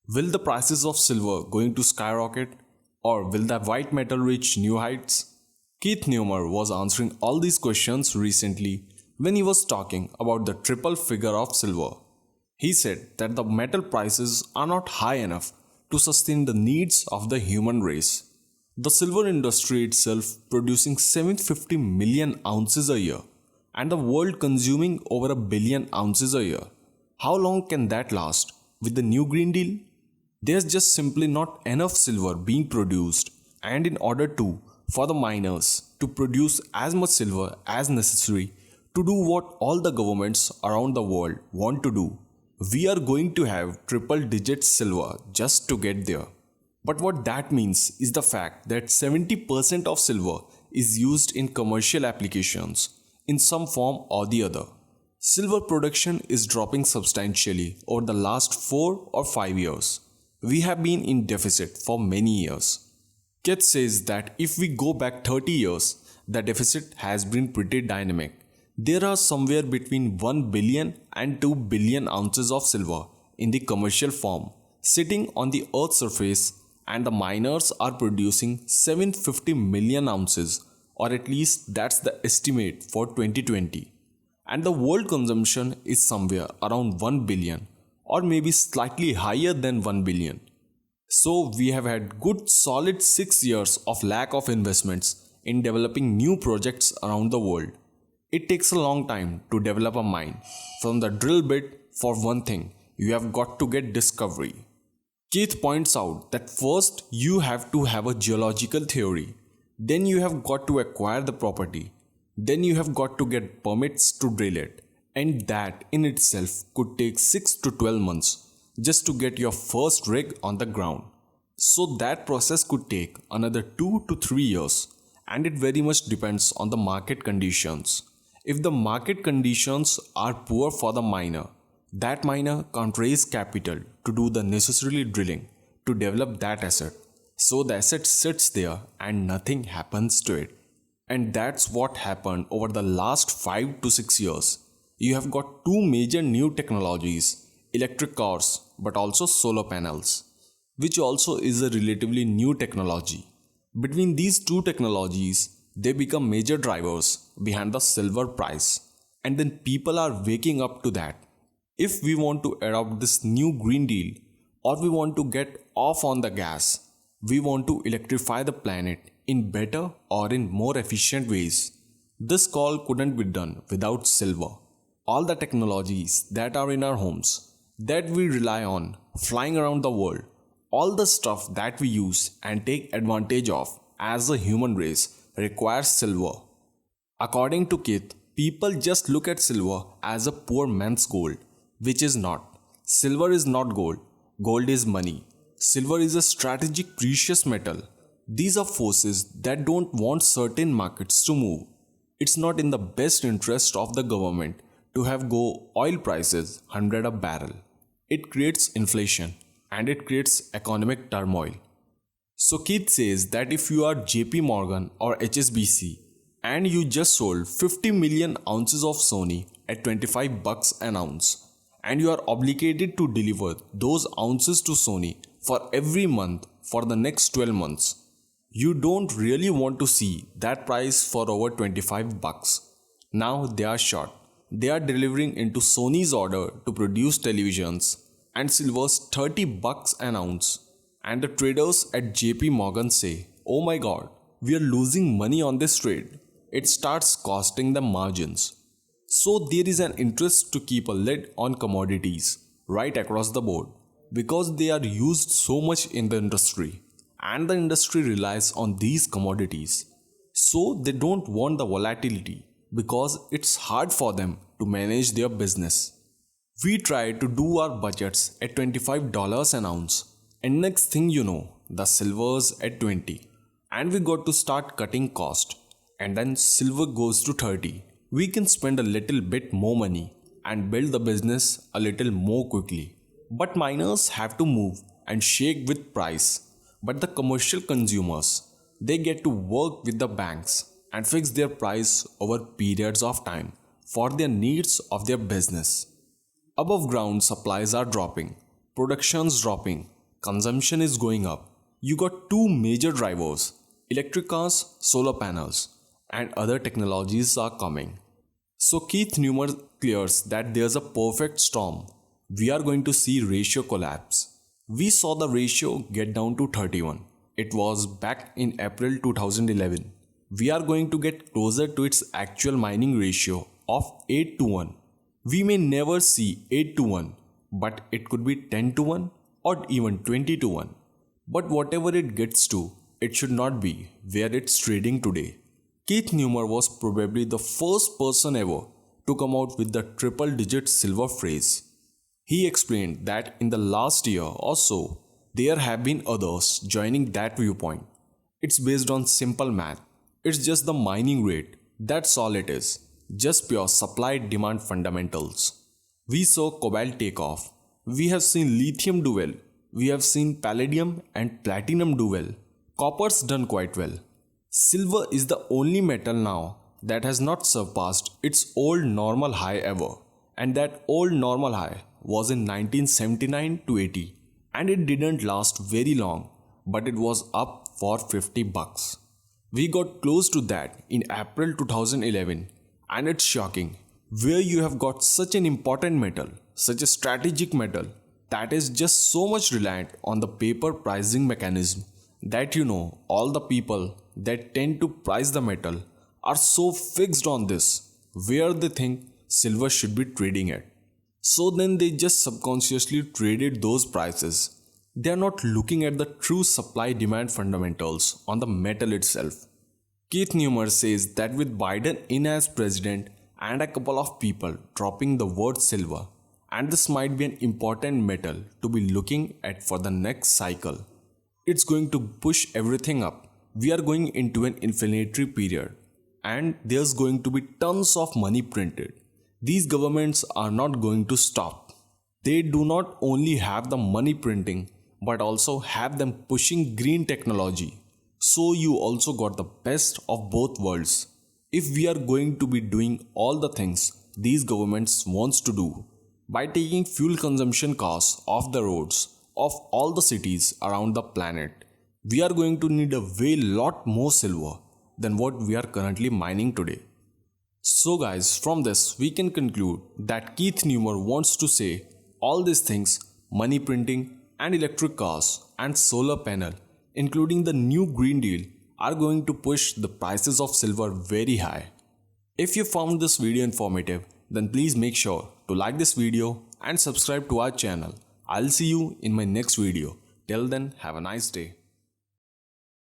Will the prices of silver going to skyrocket, or will the white metal reach new heights? Keith Neumeyer was answering all these questions recently when he was talking about the triple figure of silver. He said that the metal prices are not high enough to sustain the needs of the human race. The silver industry itself producing 750 million ounces a year and the world consuming over a billion ounces a year. How long can that last with the new Green Deal? There's just simply not enough silver being produced, and in order to, for the miners to produce as much silver as necessary to do what all the governments around the world want to do, we are going to have triple digit silver just to get there. But what that means is the fact that 70% of silver is used in commercial applications in some form or the other. Silver production is dropping substantially over the last 4 or 5 years. We have been in deficit for many years. Keith says that if we go back 30 years, the deficit has been pretty dynamic. There are somewhere between 1 billion and 2 billion ounces of silver in the commercial form sitting on the earth's surface, and the miners are producing 750 million ounces, or at least that's the estimate for 2020. And the world consumption is somewhere around 1 billion, or maybe slightly higher than 1 billion. So we have had good solid 6 years of lack of investments in developing new projects around the world. It takes a long time to develop a mine. From the drill bit, for one thing, you have got to get discovery. Keith points out that first you have to have a geological theory, then you have got to acquire the property, then you have got to get permits to drill it, and that in itself could take 6 to 12 months just to get your first rig on the ground. So that process could take another 2 to 3 years, and it very much depends on the market conditions. If the market conditions are poor for the miner, that miner can't raise capital to do the necessary drilling to develop that asset. So the asset sits there and nothing happens to it. And that's what happened over the last 5 to 6 years. You have got two major new technologies, electric cars but also solar panels, which also is a relatively new technology. Between these two technologies, they become major drivers behind the silver price, and then people are waking up to that. If we want to adopt this new Green Deal, or we want to get off on the gas, we want to electrify the planet in better or in more efficient ways, this call couldn't be done without silver. All the technologies that are in our homes, that we rely on, flying around the world, all the stuff that we use and take advantage of as a human race requires silver. According to Keith, people just look at silver as a poor man's gold, which is not. Silver is not gold. Gold is money. Silver is a strategic precious metal. These are forces that don't want certain markets to move. It's not in the best interest of the government to have go oil prices 100 a barrel. It creates inflation and it creates economic turmoil. So Keith says that if you are JP Morgan or HSBC and you just sold 50 million ounces of Sony at 25 bucks an ounce, and you are obligated to deliver those ounces to Sony for every month for the next 12 months, you don't really want to see that price for over 25 bucks. Now they are short. They are delivering into Sony's order to produce televisions, and silver's 30 bucks an ounce. And the traders at JP Morgan say, "Oh my god, we are losing money on this trade." It starts costing them margins. So there is an interest to keep a lid on commodities right across the board because they are used so much in the industry, and the industry relies on these commodities. So they don't want the volatility because it's hard for them to manage their business. We try to do our budgets at $25 an ounce, and next thing you know, the silver's at 20, and we got to start cutting cost, and then silver goes to 30. We can spend a little bit more money and build the business a little more quickly. But miners have to move and shake with price. But the commercial consumers, they get to work with the banks and fix their price over periods of time for their needs of their business. Above ground supplies are dropping, production's dropping, consumption is going up. You got two major drivers: electric cars, solar panels, and other technologies are coming. So Keith Neumeyer clears that there's a perfect storm. We are going to see ratio collapse. We saw the ratio get down to 31. It was back in April 2011. We are going to get closer to its actual mining ratio of 8 to 1. We may never see 8 to 1, but it could be 10 to 1 or even 20 to 1. But whatever it gets to, it should not be where it's trading today. Keith Neumeyer was probably the first person ever to come out with the triple digit silver phrase. He explained that in the last year or so, there have been others joining that viewpoint. It's based on simple math. It's just the mining rate. That's all it is. Just pure supply-demand fundamentals. We saw cobalt take off. We have seen lithium do well. We have seen palladium and platinum do well. Copper's done quite well. Silver is the only metal now that has not surpassed its old normal high ever. And that old normal high was in 1979 to 80. And it didn't last very long, but it was up for $50. We got close to that in April 2011, and it's shocking where you have got such an important metal, such a strategic metal that is just so much reliant on the paper pricing mechanism that all the people that tend to price the metal are so fixed on this where they think silver should be trading at. So then they just subconsciously traded those prices. They are not looking at the true supply-demand fundamentals on the metal itself. Keith Neumeyer says that with Biden in as president and a couple of people dropping the word silver, and this might be an important metal to be looking at for the next cycle. It's going to push everything up. We are going into an inflationary period, and there's going to be tons of money printed. These governments are not going to stop. They do not only have the money printing, but also have them pushing green technology. So you also got the best of both worlds. If we are going to be doing all the things these governments wants to do by taking fuel consumption costs off the roads of all the cities around the planet, we are going to need a way lot more silver than what we are currently mining today. So guys, from this we can conclude that Keith Neumeyer wants to say all these things, money printing and electric cars and solar panel, including the new Green Deal, are going to push the prices of silver very high. If you found this video informative, then please make sure to like this video and subscribe to our channel. I'll see you in my next video. Till then, have a nice day.